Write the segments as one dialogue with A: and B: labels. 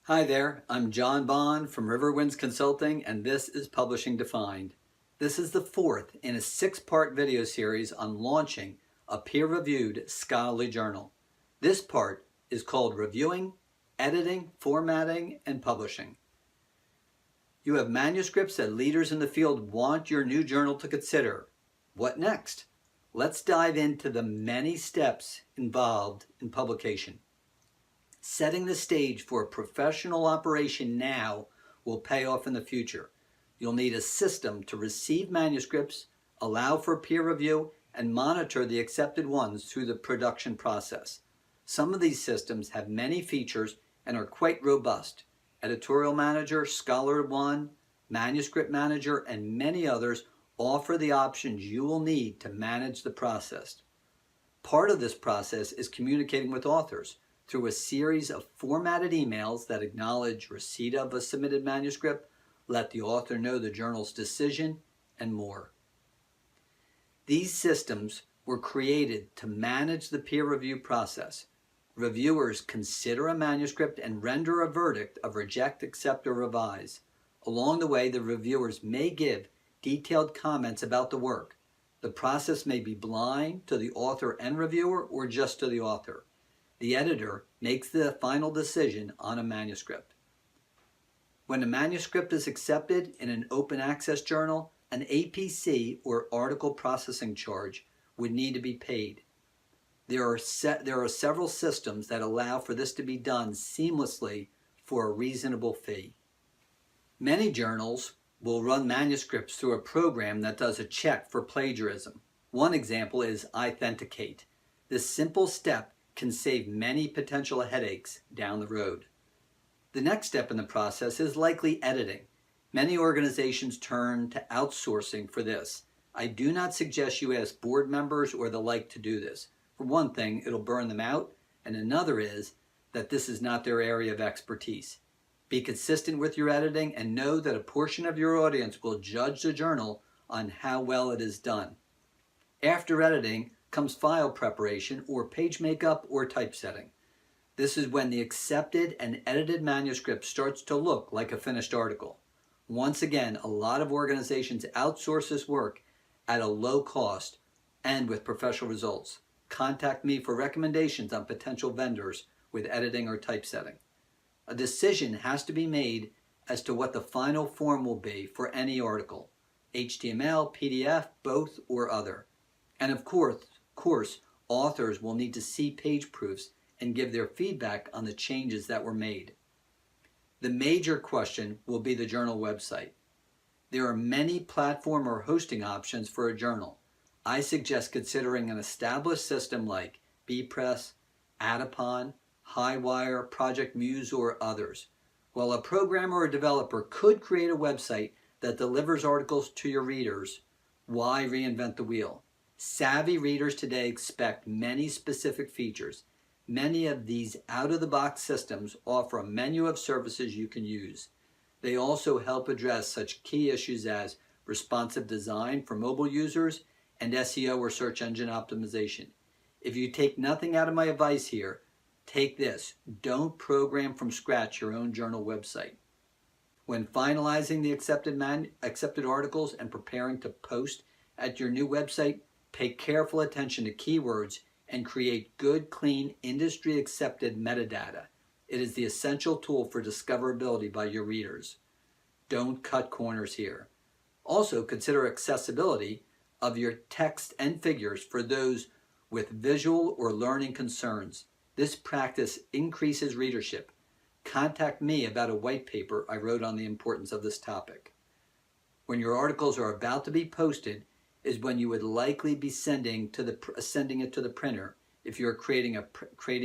A: Hi there, I'm John Bond from Riverwinds Consulting, and this is Publishing Defined. This is the fourth in a six-part video series on launching a peer-reviewed scholarly journal. This part is called Reviewing, Editing, Formatting, and Publishing. You have manuscripts that leaders in the field want your new journal to consider. What next? Let's dive into the many steps involved in publication. Setting the stage for a professional operation now will pay off in the future. You'll need a system to receive manuscripts, allow for peer review, and monitor the accepted ones through the production process. Some of these systems have many features and are quite robust. Editorial Manager, ScholarOne, Manuscript Manager, and many others offer the options you will need to manage the process. Part of this process is communicating with authors through a series of formatted emails that acknowledge receipt of a submitted manuscript, let the author know the journal's decision, and more. These systems were created to manage the peer review process. Reviewers consider a manuscript and render a verdict of reject, accept, or revise. Along the way, the reviewers may give detailed comments about the work. The process may be blind to the author and reviewer or just to the author. The editor makes the final decision on a manuscript. When a manuscript is accepted in an open access journal, an APC or article processing charge would need to be paid. There are several systems that allow for this to be done seamlessly for a reasonable fee. Many journals will run manuscripts through a program that does a check for plagiarism. One example is Authenticate. This simple step can save many potential headaches down the road. The next step in the process is likely editing. Many organizations turn to outsourcing for this. I do not suggest you ask board members or the like to do this. For one thing, it'll burn them out, and another is that this is not their area of expertise. Be consistent with your editing and know that a portion of your audience will judge the journal on how well it is done. After editing comes file preparation or page makeup or typesetting. This is when the accepted and edited manuscript starts to look like a finished article. Once again, a lot of organizations outsource this work at a low cost and with professional results. Contact me for recommendations on potential vendors with editing or typesetting. A decision has to be made as to what the final form will be for any article, HTML, PDF, both, or other. And of course, authors will need to see page proofs and give their feedback on the changes that were made. The major question will be the journal website. There are many platform or hosting options for a journal. I suggest considering an established system like Bepress, Adapon, Highwire, Project Muse, or others. While a programmer or developer could create a website that delivers articles to your readers, why reinvent the wheel? Savvy readers today expect many specific features. Many of these out-of-the-box systems offer a menu of services you can use. They also help address such key issues as responsive design for mobile users and SEO or search engine optimization. If you take nothing out of my advice here, take this: don't program from scratch your own journal website. When finalizing the accepted articles and preparing to post at your new website, pay careful attention to keywords and create good, clean, industry-accepted metadata. It is the essential tool for discoverability by your readers. Don't cut corners here. Also, consider accessibility of your text and figures for those with visual or learning concerns. This practice increases readership. Contact me about a white paper I wrote on the importance of this topic. When your articles are about to be posted is when you would likely be sending it to the printer if you're creating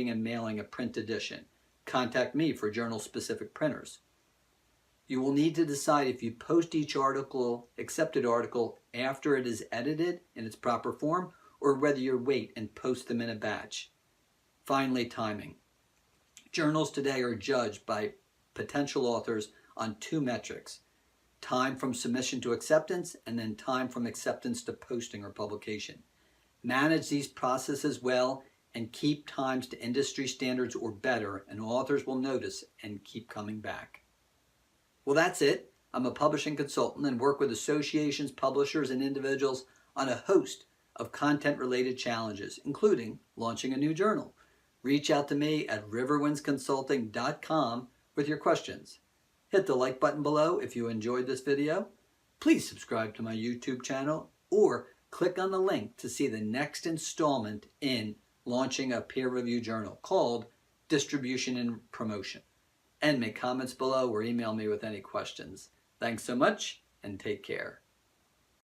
A: and mailing a print edition. Contact me for journal-specific printers. You will need to decide if you post each accepted article after it is edited in its proper form, or whether you wait and post them in a batch. Finally, timing. Journals today are judged by potential authors on two metrics: time from submission to acceptance, and then time from acceptance to posting or publication. Manage these processes well and keep times to industry standards or better, and authors will notice and keep coming back. Well, that's it. I'm a publishing consultant and work with associations, publishers, and individuals on a host of content-related challenges, including launching a new journal. Reach out to me at riverwindsconsulting.com with your questions. Hit the like button below if you enjoyed this video. Please subscribe to my YouTube channel or click on the link to see the next installment in launching a peer-reviewed journal called Distribution and Promotion. And make comments below or email me with any questions. Thanks so much and take care.